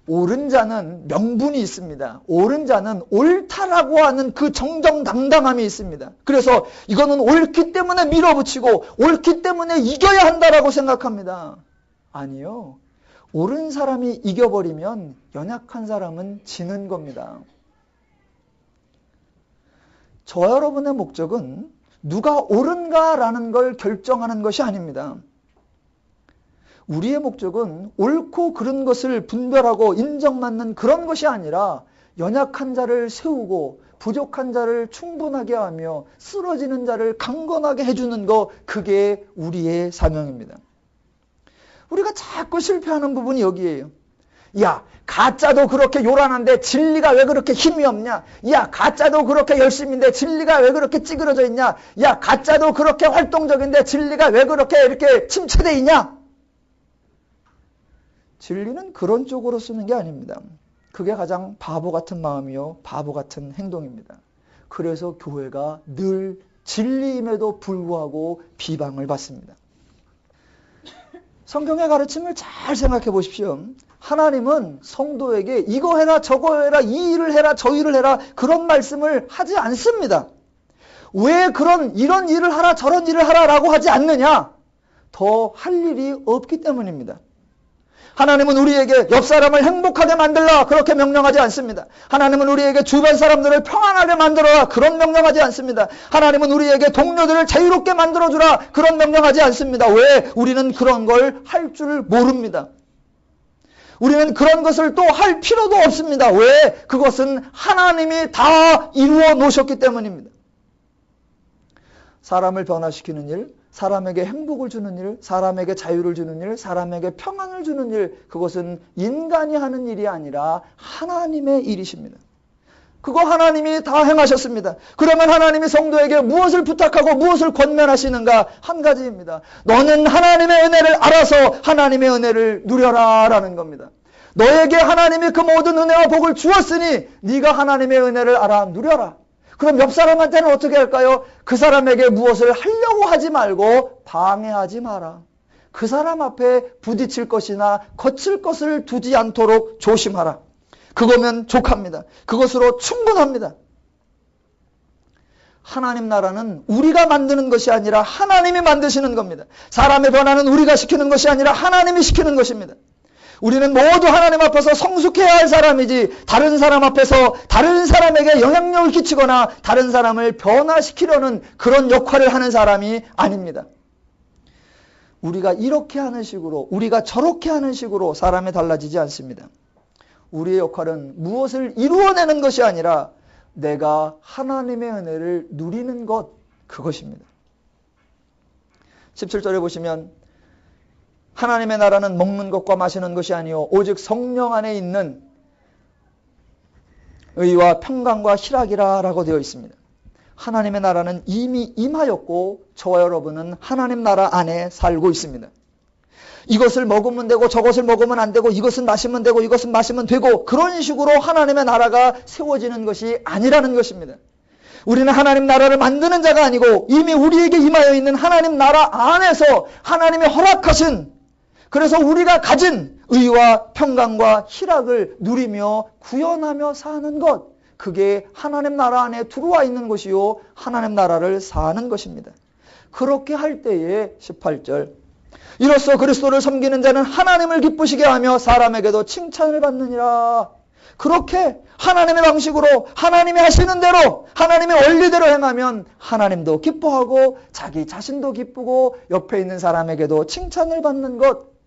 옳은 자는 명분이 있습니다. 옳은 자는 옳다라고 하는 그 정정당당함이 있습니다. 그래서 이거는 옳기 때문에 밀어붙이고 옳기 때문에 이겨야 한다라고 생각합니다. 아니요. 옳은 사람이 이겨버리면 연약한 사람은 지는 겁니다. 저와 여러분의 목적은 누가 옳은가라는 걸 결정하는 것이 아닙니다. 우리의 목적은 옳고 그른 것을 분별하고 인정받는 그런 것이 아니라 연약한 자를 세우고 부족한 자를 충분하게 하며 쓰러지는 자를 강건하게 해주는 것, 그게 우리의 사명입니다. 우리가 자꾸 실패하는 부분이 여기에요. 야, 가짜도 그렇게 요란한데 진리가 왜 그렇게 힘이 없냐? 야, 가짜도 그렇게 열심인데 진리가 왜 그렇게 찌그러져 있냐? 야, 가짜도 그렇게 활동적인데 진리가 왜 그렇게 이렇게 침체되어 있냐? 진리는 그런 쪽으로 쓰는 게 아닙니다. 그게 가장 바보 같은 마음이요, 바보 같은 행동입니다. 그래서 교회가 늘 진리임에도 불구하고 비방을 받습니다. 성경의 가르침을 잘 생각해 보십시오. 하나님은 성도에게 이거 해라 저거 해라 이 일을 해라 저 일을 해라 그런 말씀을 하지 않습니다. 왜 이런 일을 하라 저런 일을 하라라고 하지 않느냐? 더 할 일이 없기 때문입니다. 하나님은 우리에게 옆 사람을 행복하게 만들라 그렇게 명령하지 않습니다. 하나님은 우리에게 주변 사람들을 평안하게 만들어라 그런 명령하지 않습니다. 하나님은 우리에게 동료들을 자유롭게 만들어주라 그런 명령하지 않습니다. 왜? 우리는 그런 걸 할 줄 모릅니다. 우리는 그런 것을 또 할 필요도 없습니다. 왜? 그것은 하나님이 다 이루어 놓으셨기 때문입니다. 사람을 변화시키는 일, 사람에게 행복을 주는 일, 사람에게 자유를 주는 일, 사람에게 평안을 주는 일, 그것은 인간이 하는 일이 아니라 하나님의 일이십니다. 그거 하나님이 다 행하셨습니다. 그러면 하나님이 성도에게 무엇을 부탁하고 무엇을 권면하시는가? 한 가지입니다. 너는 하나님의 은혜를 알아서 하나님의 은혜를 누려라 라는 겁니다. 너에게 하나님이 그 모든 은혜와 복을 주었으니 네가 하나님의 은혜를 알아 누려라. 그럼 옆 사람한테는 어떻게 할까요? 그 사람에게 무엇을 하려고 하지 말고 방해하지 마라. 그 사람 앞에 부딪힐 것이나 거칠 것을 두지 않도록 조심하라. 그거면 족합니다. 그것으로 충분합니다. 하나님 나라는 우리가 만드는 것이 아니라 하나님이 만드시는 겁니다. 사람의 변화는 우리가 시키는 것이 아니라 하나님이 시키는 것입니다. 우리는 모두 하나님 앞에서 성숙해야 할 사람이지 다른 사람 앞에서 다른 사람에게 영향력을 끼치거나 다른 사람을 변화시키려는 그런 역할을 하는 사람이 아닙니다. 우리가 이렇게 하는 식으로 우리가 저렇게 하는 식으로 사람이 달라지지 않습니다. 우리의 역할은 무엇을 이루어내는 것이 아니라 내가 하나님의 은혜를 누리는 것, 그것입니다. 17절에 보시면 하나님의 나라는 먹는 것과 마시는 것이 아니요 오직 성령 안에 있는 의와 평강과 희락이라 라고 되어 있습니다. 하나님의 나라는 이미 임하였고 저와 여러분은 하나님 나라 안에 살고 있습니다. 이것을 먹으면 되고 저것을 먹으면 안 되고 이것은 마시면 되고 이것은 마시면 되고 그런 식으로 하나님의 나라가 세워지는 것이 아니라는 것입니다. 우리는 하나님 나라를 만드는 자가 아니고 이미 우리에게 임하여 있는 하나님 나라 안에서 하나님이 허락하신 그래서 우리가 가진 의와 평강과 희락을 누리며 구현하며 사는 것, 그게 하나님 나라 안에 들어와 있는 것이요 하나님 나라를 사는 것입니다. 그렇게 할 때에 18절 이로써 그리스도를 섬기는 자는 하나님을 기쁘시게 하며 사람에게도 칭찬을 받느니라. 그렇게 하나님의 방식으로 하나님이 하시는 대로 하나님의 원리대로 행하면 하나님도 기뻐하고 자기 자신도 기쁘고 옆에 있는 사람에게도 칭찬을 받는 것,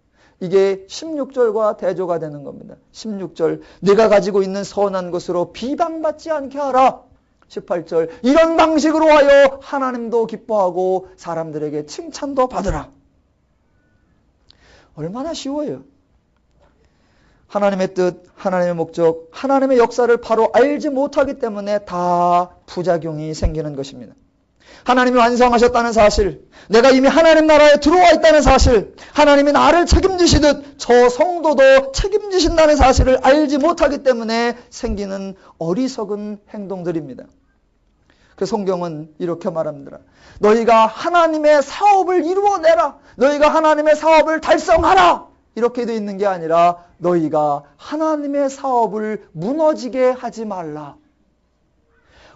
이게 16절과 대조가 되는 겁니다. 16절 네가 가지고 있는 선한 것으로 비방받지 않게 하라. 18절 이런 방식으로 하여 하나님도 기뻐하고 사람들에게 칭찬도 받으라. 얼마나 쉬워요. 하나님의 뜻, 하나님의 목적, 하나님의 역사를 바로 알지 못하기 때문에 다 부작용이 생기는 것입니다. 하나님이 완성하셨다는 사실, 내가 이미 하나님 나라에 들어와 있다는 사실, 하나님이 나를 책임지시듯 저 성도도 책임지신다는 사실을 알지 못하기 때문에 생기는 어리석은 행동들입니다. 그 성경은 이렇게 말합니다. 너희가 하나님의 사업을 이루어내라. 너희가 하나님의 사업을 달성하라. 이렇게 되어 있는 게 아니라 너희가 하나님의 사업을 무너지게 하지 말라.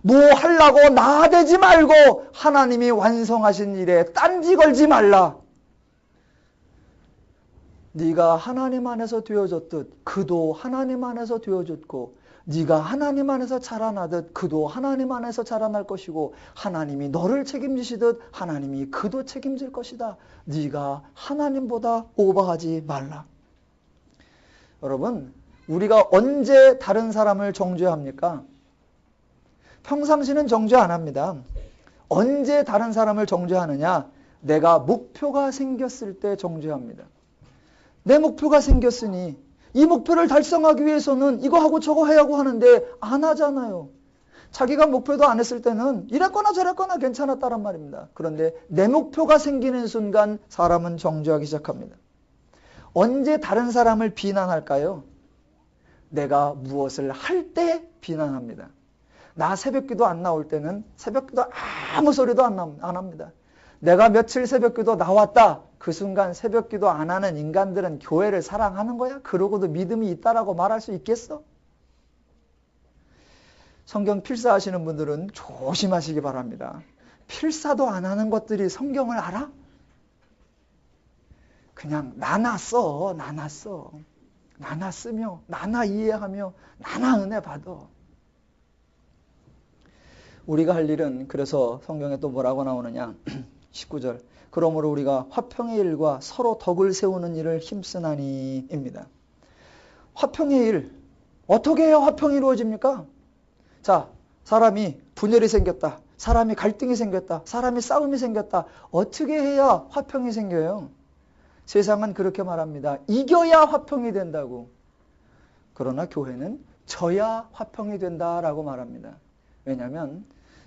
뭐 하려고 나대지 말고 하나님이 완성하신 일에 딴지 걸지 말라. 네가 하나님 안에서 되어졌듯 그도 하나님 안에서 되어졌고 네가 하나님 안에서 자라나듯 그도 하나님 안에서 자라날 것이고 하나님이 너를 책임지시듯 하나님이 그도 책임질 것이다. 네가 하나님보다 오버하지 말라. 여러분, 우리가 언제 다른 사람을 정죄합니까? 평상시는 정죄 안 합니다. 언제 다른 사람을 정죄하느냐? 내가 목표가 생겼을 때 정죄합니다. 내 목표가 생겼으니 이 목표를 달성하기 위해서는 이거 하고 저거 해야고 하는데 안 하잖아요. 자기가 목표도 안 했을 때는 이랬거나 저랬거나 괜찮았다란 말입니다. 그런데 내 목표가 생기는 순간 사람은 정죄하기 시작합니다. 언제 다른 사람을 비난할까요? 내가 무엇을 할 때 비난합니다. 나 새벽기도 안 나올 때는 새벽기도 아무 소리도 안 합니다. 내가 며칠 새벽기도 나왔다. 그 순간 새벽기도 안 하는 인간들은 교회를 사랑하는 거야? 그러고도 믿음이 있다라고 말할 수 있겠어? 성경 필사하시는 분들은 조심하시기 바랍니다. 필사도 안 하는 것들이 성경을 알아? 그냥 나나 써. 나나 쓰며 나나 이해하며 나나 은혜 받아. 우리가 할 일은 그래서 성경에 또 뭐라고 나오느냐? 19절 그러므로 우리가 화평의 일과 서로 덕을 세우는 일을 힘쓰나니입니다. 화평의 일, 어떻게 해야 화평이 이루어집니까? 자, 사람이 분열이 생겼다. 사람이 갈등이 생겼다. 사람이 싸움이 생겼다. 어떻게 해야 화평이 생겨요? 세상은 그렇게 말합니다. 이겨야 화평이 된다고. 그러나 교회는 져야 화평이 된다라고 말합니다. 왜냐하면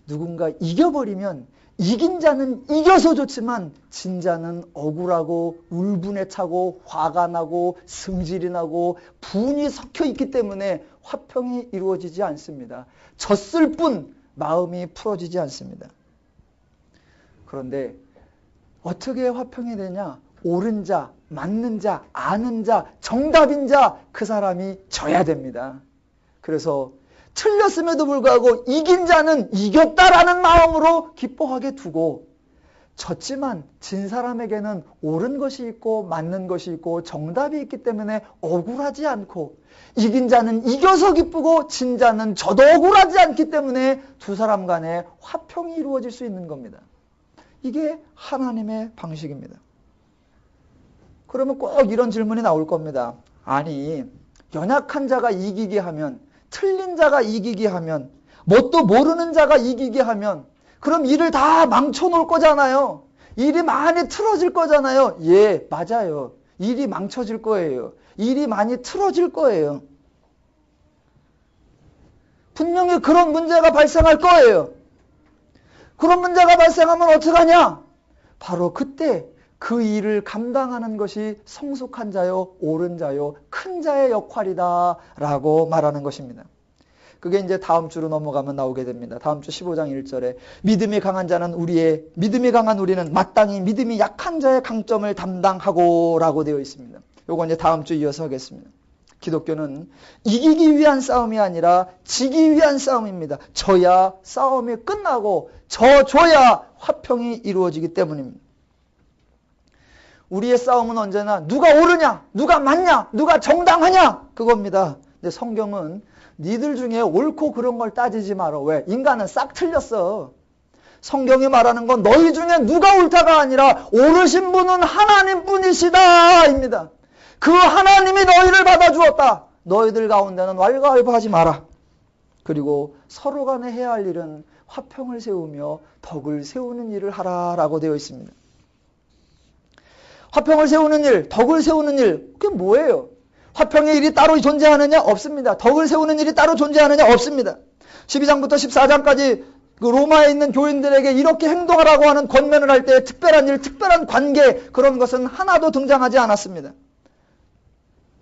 누군가 이겨버리면 이긴 자는 이겨서 좋지만 진 자는 억울하고 울분에 차고 화가 나고 승질이 나고 분이 섞여 있기 때문에 화평이 이루어지지 않습니다. 졌을 뿐 마음이 풀어지지 않습니다. 그런데 어떻게 화평이 되냐? 옳은 자, 맞는 자, 아는 자, 정답인 자, 그 사람이 져야 됩니다. 그래서 틀렸음에도 불구하고 이긴 자는 이겼다라는 마음으로 기뻐하게 두고, 졌지만 진 사람에게는 옳은 것이 있고 맞는 것이 있고 정답이 있기 때문에 억울하지 않고, 이긴 자는 이겨서 기쁘고 진 자는 져도 억울하지 않기 때문에 두 사람 간에 화평이 이루어질 수 있는 겁니다. 이게 하나님의 방식입니다. 그러면 꼭 이런 질문이 나올 겁니다. 아니, 연약한 자가 이기게 하면, 틀린 자가 이기게 하면, 뭣도 모르는 자가 이기게 하면, 그럼 일을 다 망쳐놓을 거잖아요. 일이 많이 틀어질 거잖아요. 예, 맞아요. 일이 망쳐질 거예요. 일이 많이 틀어질 거예요. 분명히 그런 문제가 발생할 거예요. 그런 문제가 발생하면 어떡하냐? 바로 그때 그 일을 감당하는 것이 성숙한 자요, 옳은 자요, 큰 자의 역할이다 라고 말하는 것입니다. 그게 이제 다음 주로 넘어가면 나오게 됩니다. 다음 주 15장 1절에 믿음이 강한 우리는 마땅히 믿음이 약한 자의 강점을 담당하고 라고 되어 있습니다. 요거 이제 다음 주 이어서 하겠습니다. 기독교는 이기기 위한 싸움이 아니라 지기 위한 싸움입니다. 져야 싸움이 끝나고 져줘야 화평이 이루어지기 때문입니다. 우리의 싸움은 언제나 누가 옳으냐, 누가 맞냐, 누가 정당하냐, 그겁니다. 근데 성경은 니들 중에 옳고 그런 걸 따지지 마라. 왜? 인간은 싹 틀렸어. 성경이 말하는 건 너희 중에 누가 옳다가 아니라 옳으신 분은 하나님뿐이시다 입니다. 그 하나님이 너희를 받아주었다. 너희들 가운데는 왈가왈부하지 마라. 그리고 서로 간에 해야 할 일은 화평을 세우며 덕을 세우는 일을 하라라고 되어 있습니다. 화평을 세우는 일, 덕을 세우는 일, 그게 뭐예요? 화평의 일이 따로 존재하느냐? 없습니다. 덕을 세우는 일이 따로 존재하느냐? 없습니다. 12장부터 14장까지 그 로마에 있는 교인들에게 이렇게 행동하라고 하는 권면을 할 때 특별한 일, 특별한 관계, 그런 것은 하나도 등장하지 않았습니다.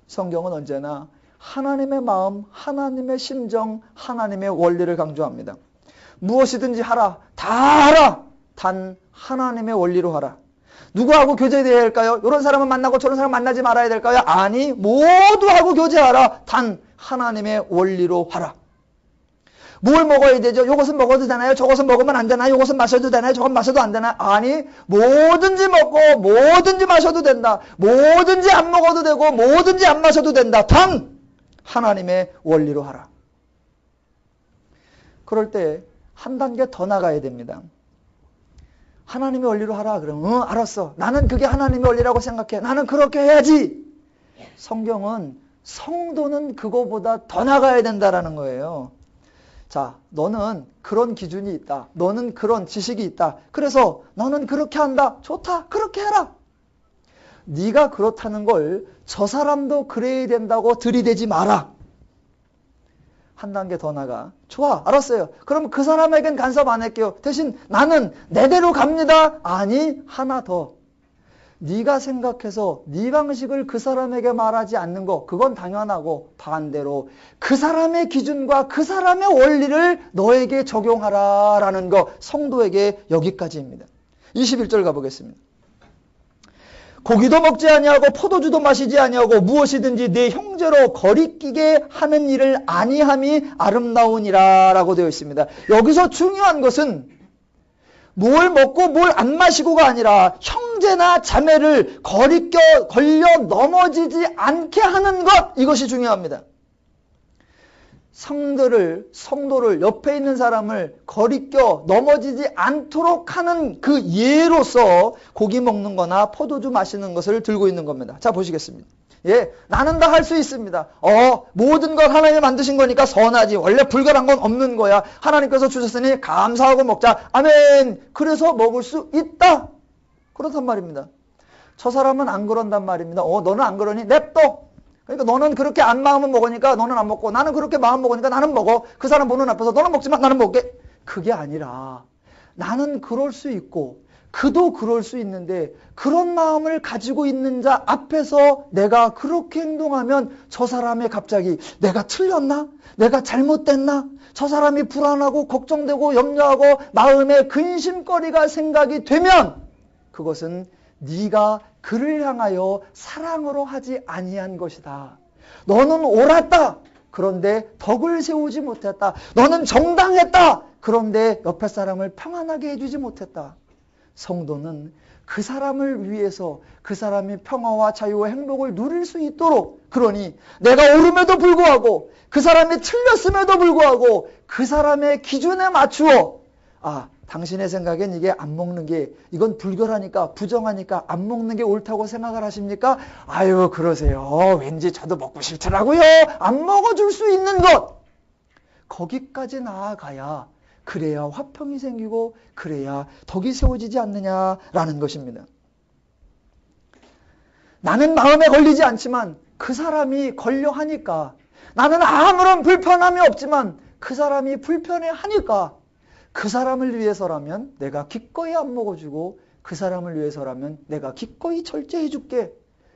성경은 언제나 하나님의 마음, 하나님의 심정, 하나님의 원리를 강조합니다. 무엇이든지 하라, 다 하라, 단 하나님의 원리로 하라. 누구하고 교제해야 할까요? 이런 사람은 만나고 저런 사람 만나지 말아야 될까요? 아니, 모두하고 교제하라. 단 하나님의 원리로 하라. 뭘 먹어야 되죠? 이것은 먹어도 되나요? 저것은 먹으면 안 되나요? 이것은 마셔도 되나요? 저건 마셔도 안 되나요? 아니, 뭐든지 먹고 뭐든지 마셔도 된다. 뭐든지 안 먹어도 되고 뭐든지 안 마셔도 된다. 단 하나님의 원리로 하라. 그럴 때 한 단계 더 나가야 됩니다. 하나님의 원리로 하라. 그러면 알았어. 나는 그게 하나님의 원리라고 생각해. 나는 그렇게 해야지. 성경은 성도는 그거보다 더 나가야 된다라는 거예요. 자, 너는 그런 기준이 있다. 너는 그런 지식이 있다. 그래서 너는 그렇게 한다. 좋다. 그렇게 해라. 네가 그렇다는 걸 저 사람도 그래야 된다고 들이대지 마라. 한 단계 더 나가. 좋아, 알았어요. 그럼 그 사람에겐 간섭 안 할게요. 대신 나는 내대로 갑니다. 아니, 하나 더. 네가 생각해서 네 방식을 그 사람에게 말하지 않는 거, 그건 당연하고, 반대로 그 사람의 기준과 그 사람의 원리를 너에게 적용하라라는 거, 성도에게 여기까지입니다. 21절 가보겠습니다. 고기도 먹지 아니하고 포도주도 마시지 아니하고 무엇이든지 내 형제로 거리끼게 하는 일을 아니함이 아름다우니라 라고 되어 있습니다. 여기서 중요한 것은 뭘 먹고 뭘 안 마시고가 아니라 형제나 자매를 걸려 넘어지지 않게 하는 것, 이것이 중요합니다. 성도를 옆에 있는 사람을 거리껴 넘어지지 않도록 하는 그 예로서 고기 먹는 거나 포도주 마시는 것을 들고 있는 겁니다. 자, 보시겠습니다. 예, 나는 다 할 수 있습니다. 모든 것 하나님이 만드신 거니까 선하지. 원래 불결한 건 없는 거야. 하나님께서 주셨으니 감사하고 먹자. 아멘. 그래서 먹을 수 있다. 그렇단 말입니다. 저 사람은 안 그런단 말입니다. 너는 안 그러니 냅둬. 그러니까 너는 그렇게 안 마음은 먹으니까 너는 안 먹고, 나는 그렇게 마음 먹으니까 나는 먹어. 그 사람 보는 앞에서 너는 먹지만 나는 먹게. 그게 아니라 나는 그럴 수 있고 그도 그럴 수 있는데 그런 마음을 가지고 있는 자 앞에서 내가 그렇게 행동하면 저 사람이 갑자기 내가 틀렸나? 내가 잘못됐나? 저 사람이 불안하고 걱정되고 염려하고 마음에 근심거리가 생각이 되면 그것은 네가 그를 향하여 사랑으로 하지 아니한 것이다. 너는 옳았다. 그런데 덕을 세우지 못했다. 너는 정당했다. 그런데 옆에 사람을 평안하게 해주지 못했다. 성도는 그 사람을 위해서 그 사람이 평화와 자유와 행복을 누릴 수 있도록, 그러니 내가 옳음에도 불구하고 그 사람이 틀렸음에도 불구하고 그 사람의 기준에 맞추어 당신의 생각엔 이게 안 먹는 게, 이건 불결하니까 부정하니까 안 먹는 게 옳다고 생각을 하십니까? 아유 그러세요. 왠지 저도 먹고 싫더라고요. 안 먹어줄 수 있는 것, 거기까지 나아가야, 그래야 화평이 생기고 그래야 덕이 세워지지 않느냐라는 것입니다. 나는 마음에 걸리지 않지만 그 사람이 걸려 하니까, 나는 아무런 불편함이 없지만 그 사람이 불편해하니까, 그 사람을 위해서라면 내가 기꺼이 안 먹어주고 그 사람을 위해서라면 내가 기꺼이 절제해줄게.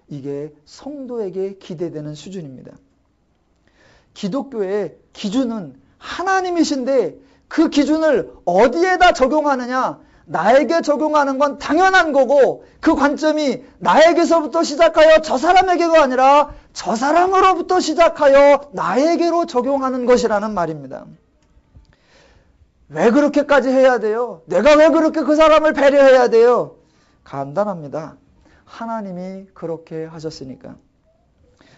이게 성도에게 기대되는 수준입니다. 기독교의 기준은 하나님이신데 그 기준을 어디에다 적용하느냐? 나에게 적용하는 건 당연한 거고, 그 관점이 나에게서부터 시작하여 저 사람에게가 아니라 저 사람으로부터 시작하여 나에게로 적용하는 것이라는 말입니다. 왜 그렇게까지 해야 돼요? 내가 왜 그렇게 그 사람을 배려해야 돼요? 간단합니다. 하나님이 그렇게 하셨으니까.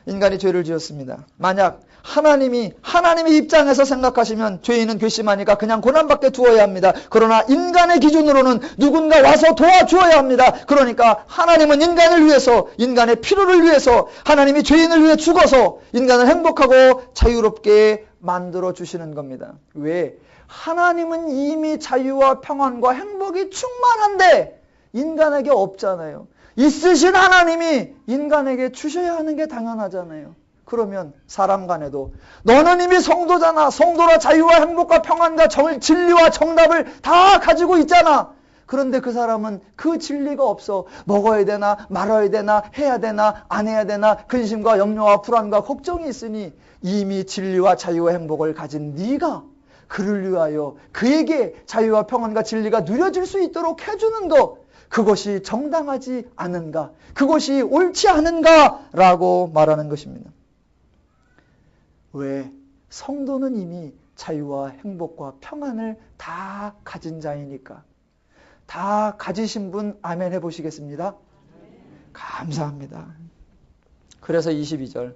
인간이 죄를 지었습니다. 만약 하나님의 입장에서 생각하시면 죄인은 괘씸하니까 그냥 고난받게 두어야 합니다. 그러나 인간의 기준으로는 누군가 와서 도와주어야 합니다. 그러니까 하나님은 인간을 위해서, 인간의 필요를 위해서, 하나님이 죄인을 위해 죽어서 인간을 행복하고 자유롭게 만들어 주시는 겁니다. 왜? 하나님은 이미 자유와 평안과 행복이 충만한데 인간에게 없잖아요. 있으신 하나님이 인간에게 주셔야 하는 게 당연하잖아요. 그러면 사람 간에도 너는 이미 성도잖아. 성도라 자유와 행복과 평안과 진리와 정답을 다 가지고 있잖아. 그런데 그 사람은 그 진리가 없어. 먹어야 되나 말아야 되나 해야 되나 안 해야 되나 근심과 염려와 불안과 걱정이 있으니 이미 진리와 자유와 행복을 가진 네가 그를 위하여 그에게 자유와 평안과 진리가 누려질 수 있도록 해주는 것, 그것이 정당하지 않은가, 그것이 옳지 않은가라고 말하는 것입니다. 왜? 성도는 이미 자유와 행복과 평안을 다 가진 자이니까. 다 가지신 분 아멘 해보시겠습니다? 감사합니다. 그래서 22절,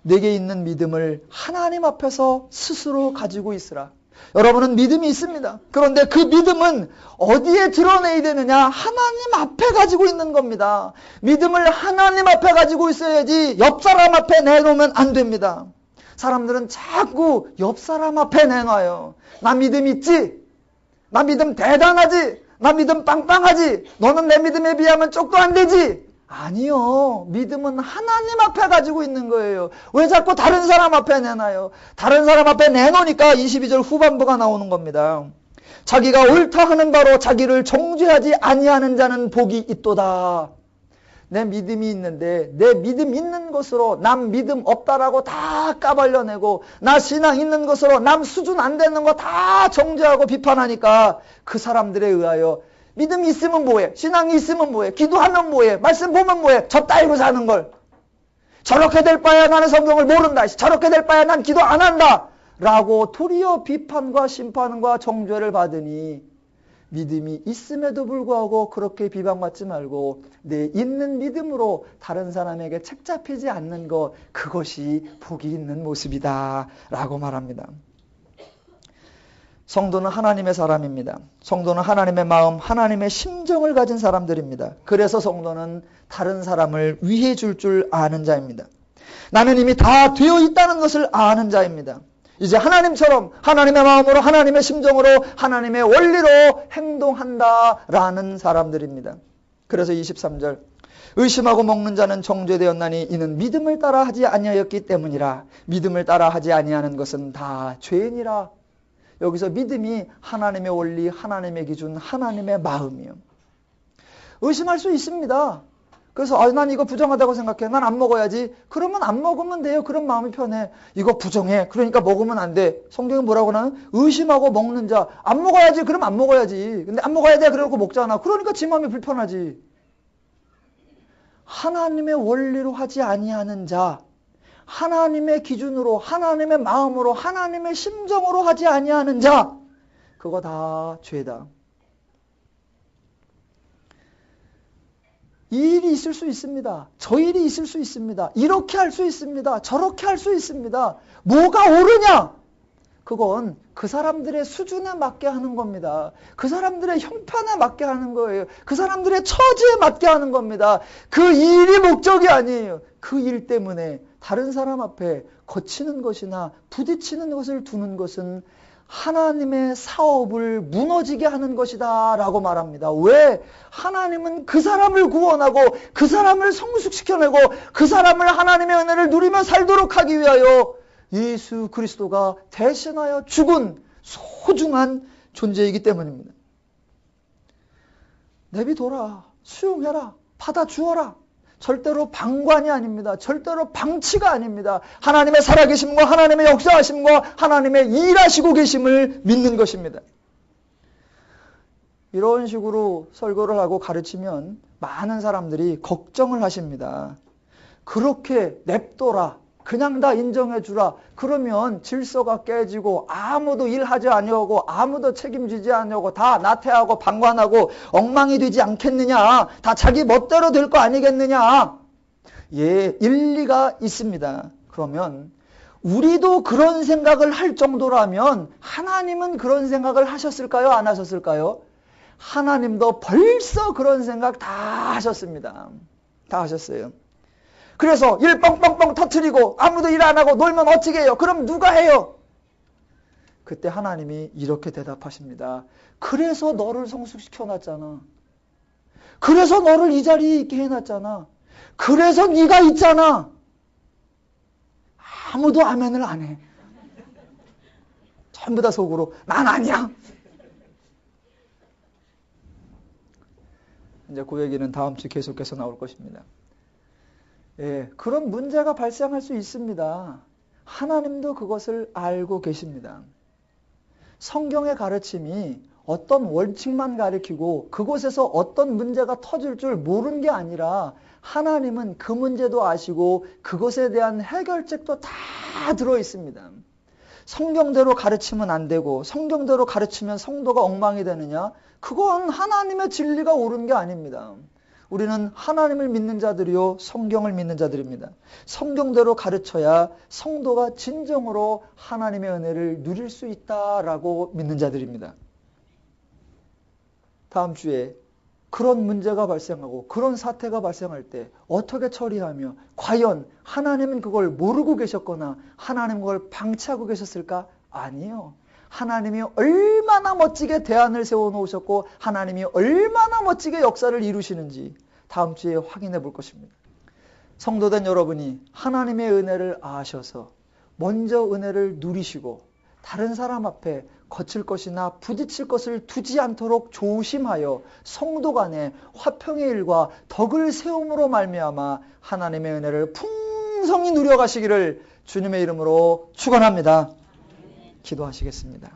내게 있는 믿음을 하나님 앞에서 스스로 가지고 있으라. 여러분은 믿음이 있습니다. 그런데 그 믿음은 어디에 드러내야 되느냐? 하나님 앞에 가지고 있는 겁니다. 믿음을 하나님 앞에 가지고 있어야지 옆 사람 앞에 내놓으면 안 됩니다. 사람들은 자꾸 옆 사람 앞에 내놔요. 나 믿음 있지? 나 믿음 대단하지? 나 믿음 빵빵하지? 너는 내 믿음에 비하면 쪽도 안 되지? 아니요. 믿음은 하나님 앞에 가지고 있는 거예요. 왜 자꾸 다른 사람 앞에 내놔요? 다른 사람 앞에 내놓으니까 22절 후반부가 나오는 겁니다. 자기가 옳다 하는 바로 자기를 정죄하지 아니하는 자는 복이 있도다. 내 믿음이 있는데 내 믿음 있는 것으로 남 믿음 없다라고 다 까발려내고, 나 신앙 있는 것으로 남 수준 안 되는 거 다 정죄하고 비판하니까 그 사람들에 의하여 믿음이 있으면 뭐해? 신앙이 있으면 뭐해? 기도하면 뭐해? 말씀 보면 뭐해? 저 따위로 사는 걸. 저렇게 될 바야 나는 성경을 모른다. 저렇게 될 바야 난 기도 안 한다. 라고 도리어 비판과 심판과 정죄를 받으니, 믿음이 있음에도 불구하고 그렇게 비방받지 말고 내 있는 믿음으로 다른 사람에게 책잡히지 않는 것, 그것이 복이 있는 모습이다 라고 말합니다. 성도는 하나님의 사람입니다. 성도는 하나님의 마음, 하나님의 심정을 가진 사람들입니다. 그래서 성도는 다른 사람을 위해 줄 아는 자입니다. 나는 이미 다 되어 있다는 것을 아는 자입니다. 이제 하나님처럼 하나님의 마음으로, 하나님의 심정으로, 하나님의 원리로 행동한다라는 사람들입니다. 그래서 23절, 의심하고 먹는 자는 정죄되었나니 이는 믿음을 따라 하지 아니하였기 때문이라. 믿음을 따라 하지 아니하는 것은 다 죄니라. 여기서 믿음이 하나님의 원리, 하나님의 기준, 하나님의 마음이요. 의심할 수 있습니다. 그래서 난 이거 부정하다고 생각해. 난 안 먹어야지. 그러면 안 먹으면 돼요. 그런 마음이 편해. 이거 부정해. 그러니까 먹으면 안 돼. 성경이 뭐라고 하나요? 의심하고 먹는 자. 안 먹어야지. 그럼 안 먹어야지. 근데 안 먹어야 돼. 그러고 먹잖아. 그러니까 지 마음이 불편하지. 하나님의 원리로 하지 아니하는 자, 하나님의 기준으로, 하나님의 마음으로, 하나님의 심정으로 하지 아니하는 자, 그거 다 죄다. 이 일이 있을 수 있습니다. 저 일이 있을 수 있습니다. 이렇게 할 수 있습니다. 저렇게 할 수 있습니다. 뭐가 옳으냐? 그건 그 사람들의 수준에 맞게 하는 겁니다. 그 사람들의 형편에 맞게 하는 거예요. 그 사람들의 처지에 맞게 하는 겁니다. 그 일이 목적이 아니에요. 그 일 때문에 다른 사람 앞에 거치는 것이나 부딪히는 것을 두는 것은 하나님의 사업을 무너지게 하는 것이다 라고 말합니다. 왜? 하나님은 그 사람을 구원하고 그 사람을 성숙시켜내고 그 사람을 하나님의 은혜를 누리며 살도록 하기 위하여 예수 그리스도가 대신하여 죽은 소중한 존재이기 때문입니다. 내비둬라. 수용해라. 받아주어라. 절대로 방관이 아닙니다. 절대로 방치가 아닙니다. 하나님의 살아계심과 하나님의 역사하심과 하나님의 일하시고 계심을 믿는 것입니다. 이런 식으로 설교를 하고 가르치면 많은 사람들이 걱정을 하십니다. 그렇게 냅둬라. 그냥 다 인정해주라. 그러면 질서가 깨지고 아무도 일하지 아니하고 아무도 책임지지 아니하고 다 나태하고 방관하고 엉망이 되지 않겠느냐. 다 자기 멋대로 될 거 아니겠느냐. 예, 일리가 있습니다. 그러면 우리도 그런 생각을 할 정도라면 하나님은 그런 생각을 하셨을까요? 안 하셨을까요? 하나님도 벌써 그런 생각 다 하셨습니다. 다 하셨어요. 그래서 일 뻥뻥뻥 터뜨리고 아무도 일 안 하고 놀면 어찌게 해요? 그럼 누가 해요? 그때 하나님이 이렇게 대답하십니다. 그래서 너를 성숙시켜놨잖아. 그래서 너를 이 자리에 있게 해놨잖아. 그래서 네가 있잖아. 아무도 아멘을 안 해. 전부 다 속으로 난 아니야. 이제 그 얘기는 다음 주 계속해서 나올 것입니다. 예, 그런 문제가 발생할 수 있습니다. 하나님도 그것을 알고 계십니다. 성경의 가르침이 어떤 원칙만 가르치고 그곳에서 어떤 문제가 터질 줄 모르는 게 아니라 하나님은 그 문제도 아시고 그것에 대한 해결책도 다 들어 있습니다. 성경대로 가르치면 안 되고 성경대로 가르치면 성도가 엉망이 되느냐? 그건 하나님의 진리가 옳은 게 아닙니다. 우리는 하나님을 믿는 자들이요 성경을 믿는 자들입니다. 성경대로 가르쳐야 성도가 진정으로 하나님의 은혜를 누릴 수 있다라고 믿는 자들입니다. 다음 주에 그런 문제가 발생하고 그런 사태가 발생할 때 어떻게 처리하며 과연 하나님은 그걸 모르고 계셨거나 하나님은 그걸 방치하고 계셨을까? 아니요. 하나님이 얼마나 멋지게 대안을 세워놓으셨고 하나님이 얼마나 멋지게 역사를 이루시는지 다음 주에 확인해 볼 것입니다. 성도된 여러분이 하나님의 은혜를 아셔서 먼저 은혜를 누리시고 다른 사람 앞에 거칠 것이나 부딪힐 것을 두지 않도록 조심하여 성도 간에 화평의 일과 덕을 세움으로 말미암아 하나님의 은혜를 풍성히 누려가시기를 주님의 이름으로 축원합니다. 기도하시겠습니다.